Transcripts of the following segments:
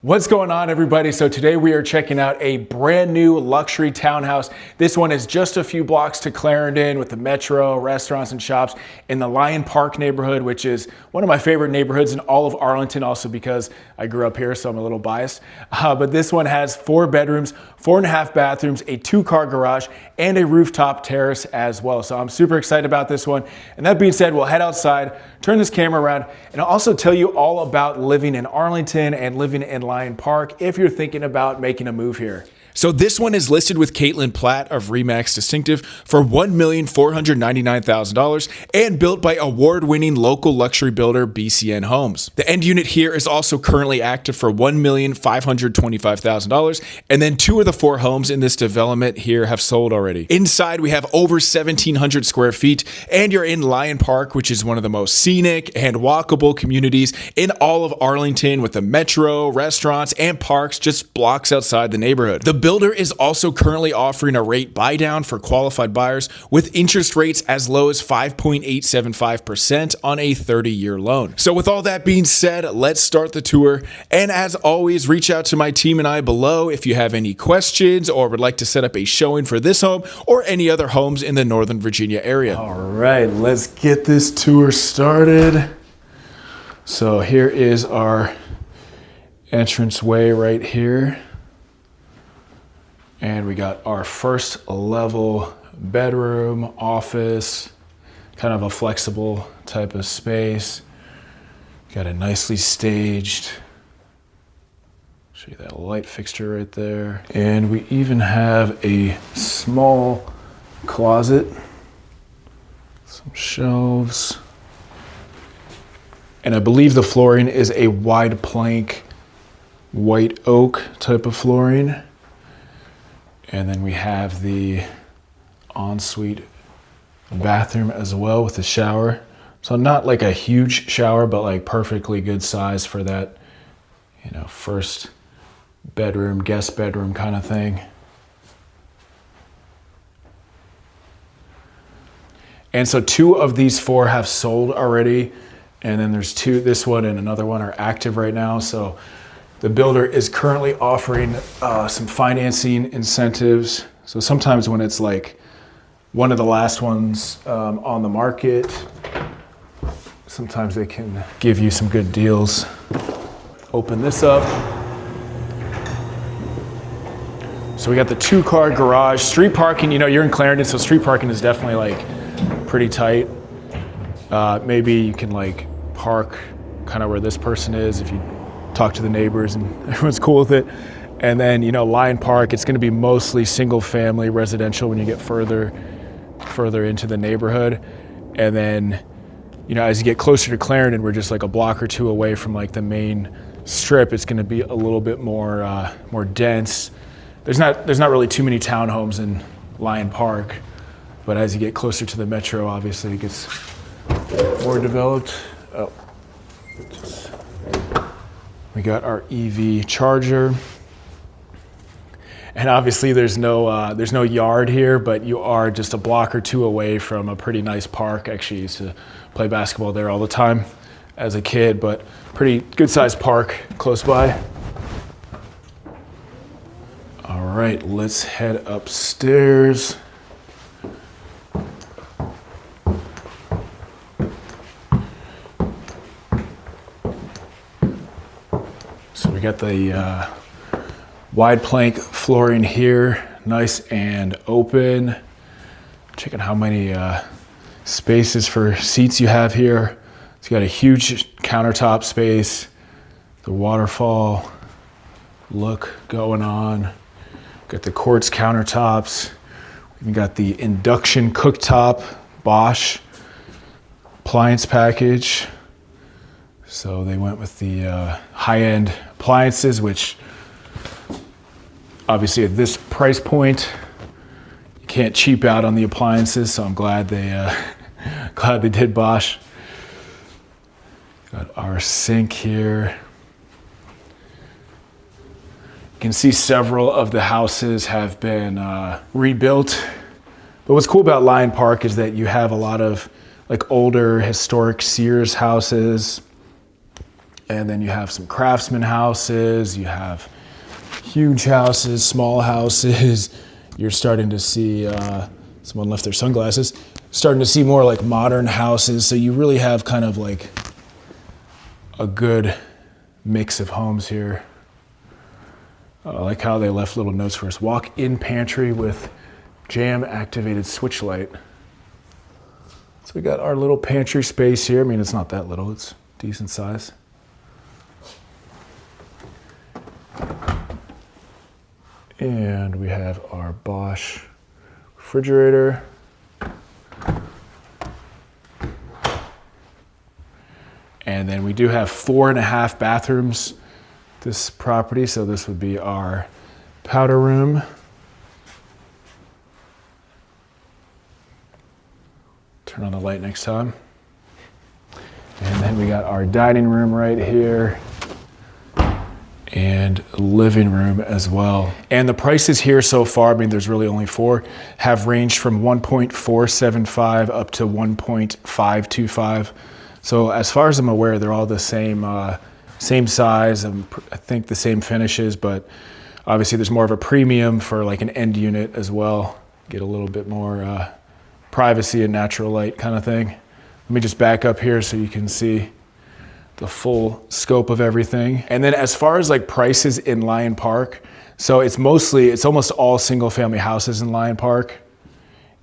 What's going on, everybody? So today we are checking out a brand new luxury townhouse. This one is just a few blocks to Clarendon with the metro, restaurants and shops in the Lion Park neighborhood, which is one of my favorite neighborhoods in all of Arlington, also because I grew up here, so I'm a little biased. But this one has 4 bedrooms, 4.5 bathrooms, a 2-car garage, and a rooftop terrace as well. So I'm super excited about this one. And that being said, we'll head outside, turn this camera around, and I'll also tell you all about living in Arlington and living in Lion Park if you're thinking about making a move here. So this one is listed with Caitlin Platt of Remax Distinctive for $1,499,000 and built by award-winning local luxury builder BCN Homes. The end unit here is also currently active for $1,525,000, and then 2 of the 4 homes in this development here have sold already. Inside we have over 1,700 square feet, and you're in Lion Park, which is one of the most scenic and walkable communities in all of Arlington, with the metro, restaurants, and parks just blocks outside the neighborhood. The builder is also currently offering a rate buy down for qualified buyers with interest rates as low as 5.875% on a 30-year loan. So with all that being said, let's start the tour. And as always, reach out to my team and I below if you have any questions or would like to set up a showing for this home or any other homes in the Northern Virginia area. All right, let's get this tour started. So here is our entranceway right here. And we got our first level bedroom, office, kind of a flexible type of space. Got a nicely staged, show you that light fixture right there. And we even have a small closet, some shelves. And I believe the flooring is a wide plank, white oak type of flooring. And then we have the ensuite bathroom as well with the shower. So not like a huge shower, but like perfectly good size for that, you know, first bedroom, guest bedroom kind of thing. And so 2 of these 4 have sold already. And then there's 2, this one and another one are active right now. So the builder is currently offering some financing incentives. So sometimes when it's like one of the last ones on the market, sometimes they can give you some good deals. Open this up. So we got the 2-car garage. Street parking, you know, you're in Clarendon, so street parking is definitely like pretty tight. Maybe you can like park kind of where this person is if you talk to the neighbors and everyone's cool with it. And then, you know, Lion Park, it's going to be mostly single family residential when you get further into the neighborhood. And then, you know, as you get closer to Clarendon, we're just like a block or 2 away from like the main strip. It's going to be a little bit more dense. There's not really too many townhomes in Lion Park, but as you get closer to the metro, obviously it gets more developed. We got our EV charger, and obviously there's no yard here, but you are just a block or 2 away from a pretty nice park. Actually, I used to play basketball there all the time as a kid, but pretty good sized park close by. All right, let's head upstairs. We got the wide plank flooring here, nice and open. Checking how many spaces for seats you have here. It's got a huge countertop space, the waterfall look going on. Got the quartz countertops. We got the induction cooktop, Bosch appliance package. So they went with the high-end appliances, which obviously at this price point, you can't cheap out on the appliances. So I'm glad they did Bosch. Got our sink here. You can see several of the houses have been rebuilt. But what's cool about Lion Park is that you have a lot of like older historic Sears houses. And then you have some craftsman houses, you have huge houses, small houses. You're starting to see, someone left their sunglasses, starting to see more like modern houses. So you really have kind of like a good mix of homes here. I like how they left little notes for us. Walk-in pantry with jam activated switch light. So we got our little pantry space here. I mean, it's not that little, it's decent size. And we have our Bosch refrigerator. And then we do have 4.5 bathrooms this property. So this would be our powder room. Turn on the light next time. And then we got our dining room right here and living room as well. And the prices here so far, I mean, there's really only 4, have ranged from 1.475 up to 1.525. So as far as I'm aware, they're all the same size and I think the same finishes, but obviously there's more of a premium for like an end unit as well. Get a little bit more privacy and natural light kind of thing. Let me just back up here so you can see the full scope of everything. And then as far as like prices in Lyon Park, so it's almost all single family houses in Lyon Park.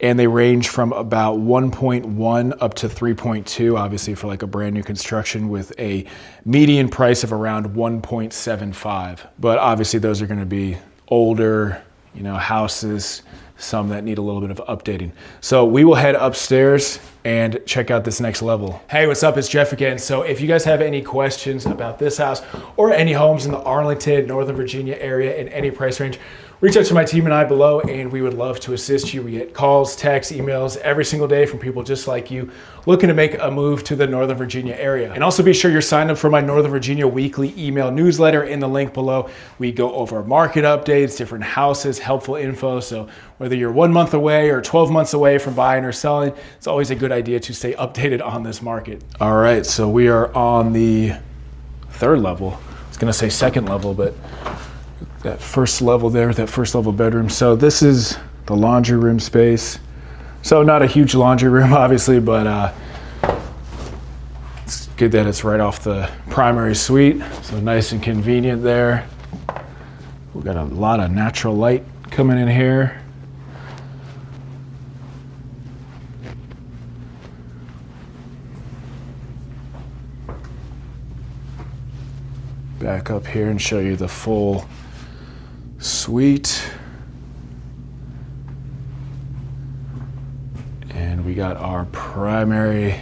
And they range from about 1.1 up to 3.2, obviously for like a brand new construction with a median price of around 1.75. But obviously those are gonna be older, houses, some that need a little bit of updating. So we will head upstairs and check out this next level. Hey, what's up? It's Jeff again. So if you guys have any questions about this house or any homes in the Arlington, Northern Virginia area in any price range, reach out to my team and I below, and we would love to assist you. We get calls, texts, emails every single day from people just like you looking to make a move to the Northern Virginia area. And also be sure you're signed up for my Northern Virginia weekly email newsletter in the link below. We go over market updates, different houses, helpful info. So whether you're 1 month away or 12 months away from buying or selling, it's always a good idea to stay updated on this market. All right, so we are on the 3rd level. I was gonna say 2nd level, but that 1st level there, that 1st level bedroom. So this is the laundry room space. So not a huge laundry room, obviously, but it's good that it's right off the primary suite. So nice and convenient there. We've got a lot of natural light coming in here. Back up here and show you the full suite. And we got our primary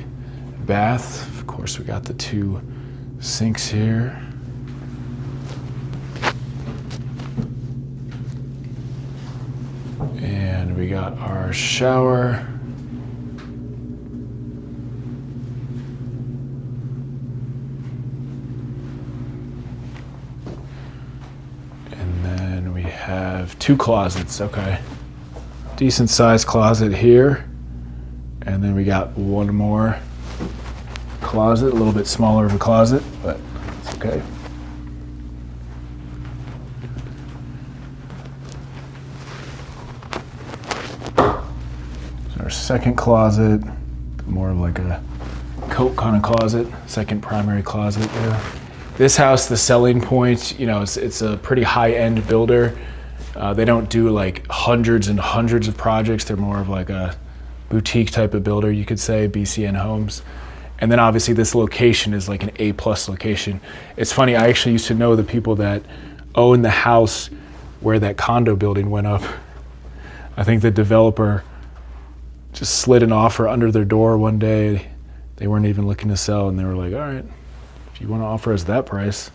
bath. Of course, we got the 2 sinks here. And we got our shower. Have 2 closets, okay. Decent sized closet here. And then we got 1 more closet, a little bit smaller of a closet, but it's okay. So our 2nd closet, more of like a coat kind of closet, 2nd primary closet there. This house, the selling point, it's a pretty high-end builder. They don't do like hundreds and hundreds of projects. They're more of like a boutique type of builder, you could say, BCN Homes. And then obviously this location is like an A+ location. It's funny, I actually used to know the people that own the house where that condo building went up. I think the developer just slid an offer under their door one day. They weren't even looking to sell, and they were like, all right, if you want to offer us that price.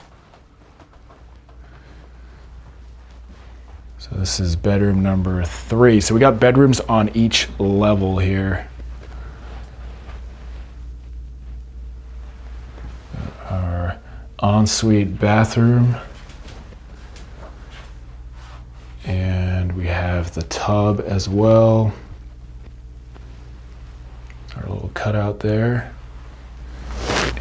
So this is bedroom number 3. So we got bedrooms on each level here. Our ensuite bathroom. And we have the tub as well. Our little cutout there.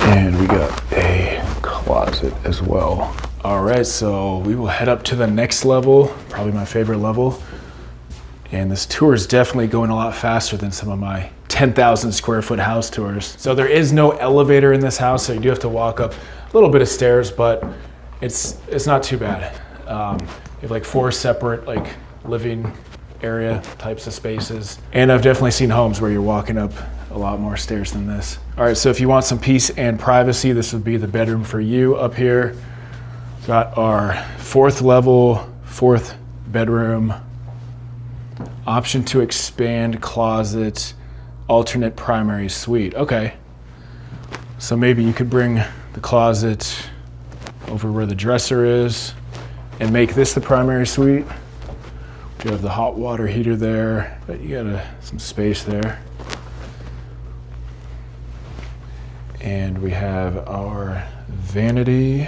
And we got a closet as well. All right, so we will head up to the next level, probably my favorite level. And this tour is definitely going a lot faster than some of my 10,000 square foot house tours. So there is no elevator in this house, so you do have to walk up a little bit of stairs, but it's not too bad. You have like 4 separate like living area types of spaces. And I've definitely seen homes where you're walking up a lot more stairs than this. All right, so if you want some peace and privacy, this would be the bedroom for you up here. Got our 4th level, 4th bedroom. Option to expand closet, alternate primary suite. Okay. So maybe you could bring the closet over where the dresser is and make this the primary suite. You have the hot water heater there, but you got some space there. And we have our vanity.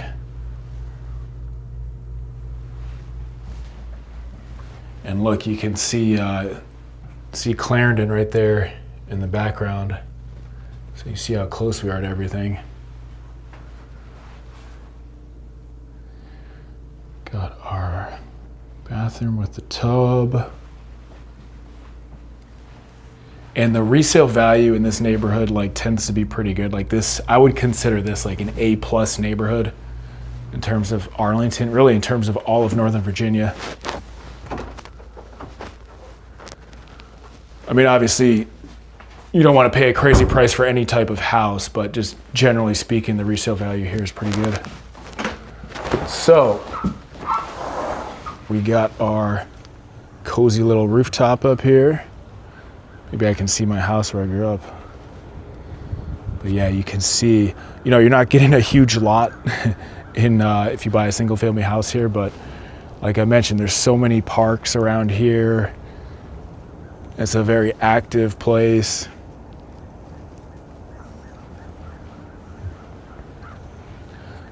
And look, you can see Clarendon right there in the background. So you see how close we are to everything. Got our bathroom with the tub. And the resale value in this neighborhood like tends to be pretty good. Like this, I would consider this like an A+ neighborhood in terms of Arlington, really in terms of all of Northern Virginia. I mean, obviously, you don't want to pay a crazy price for any type of house, but just generally speaking, the resale value here is pretty good. So, we got our cozy little rooftop up here. Maybe I can see my house where I grew up. But yeah, you can see, you know, you're not getting a huge lot in if you buy a single family house here, but like I mentioned, there's so many parks around here. It's a very active place.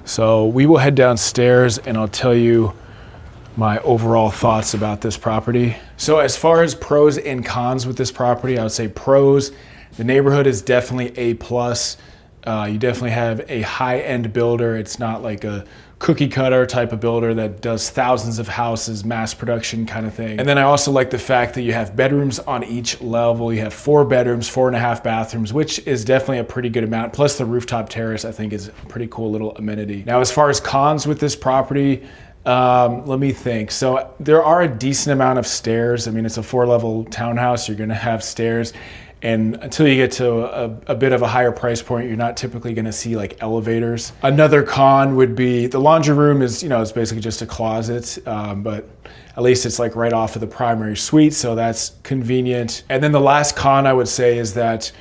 So we will head downstairs and I'll tell you my overall thoughts about this property. So as far as pros and cons with this property, I would say pros, the neighborhood is definitely A+. You definitely have a high-end builder. It's not like a cookie cutter type of builder that does thousands of houses, mass production kind of thing. And then I also like the fact that you have bedrooms on each level. You have 4 bedrooms, 4.5 bathrooms, which is definitely a pretty good amount. Plus the rooftop terrace, I think, is a pretty cool little amenity. Now, as far as cons with this property, let me think. So there are a decent amount of stairs. I mean, it's a 4-level townhouse. You're gonna have stairs. And until you get to a bit of a higher price point, you're not typically going to see like elevators. Another con would be the laundry room is, you know, it's basically just a closet, but at least it's like right off of the primary suite, so that's convenient. And then the last con I would say is that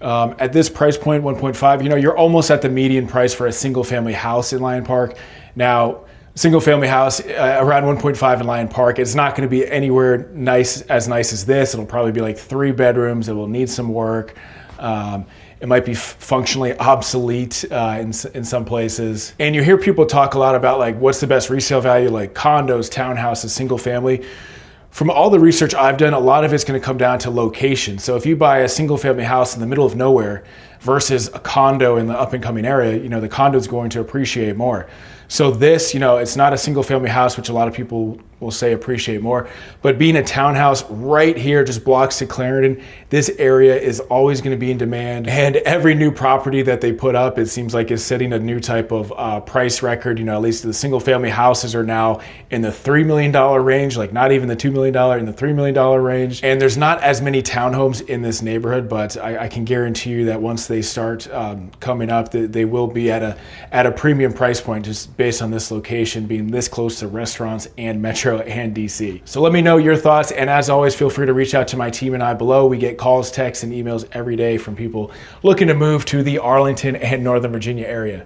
at this price point, 1.5, you know, you're almost at the median price for a single family house in Lyon Park. Now, single family house around 1.5 in Lyon Park. It's not going to be anywhere as nice as this. It'll probably be like 3 bedrooms. It will need some work. It might be functionally obsolete in some places. And you hear people talk a lot about like what's the best resale value, like condos, townhouses, single family. From all the research I've done, a lot of it's going to come down to location. So if you buy a single family house in the middle of nowhere versus a condo in the up and coming area, you know, the condo is going to appreciate more. So this, you know, it's not a single family house, which a lot of people will say appreciate more, but being a townhouse right here, just blocks to Clarendon, this area is always going to be in demand. And every new property that they put up, it seems like is setting a new type of price record. You know, at least the single family houses are now in the $3 million range, like not even the $2 million, in the $3 million range. And there's not as many townhomes in this neighborhood, but I can guarantee you that once they start coming up, they will be at a premium price point, just based on this location being this close to restaurants and Metro and DC. So let me know your thoughts, and as always, feel free to reach out to my team and I below. We get calls, texts, and emails every day from people looking to move to the Arlington and Northern Virginia area.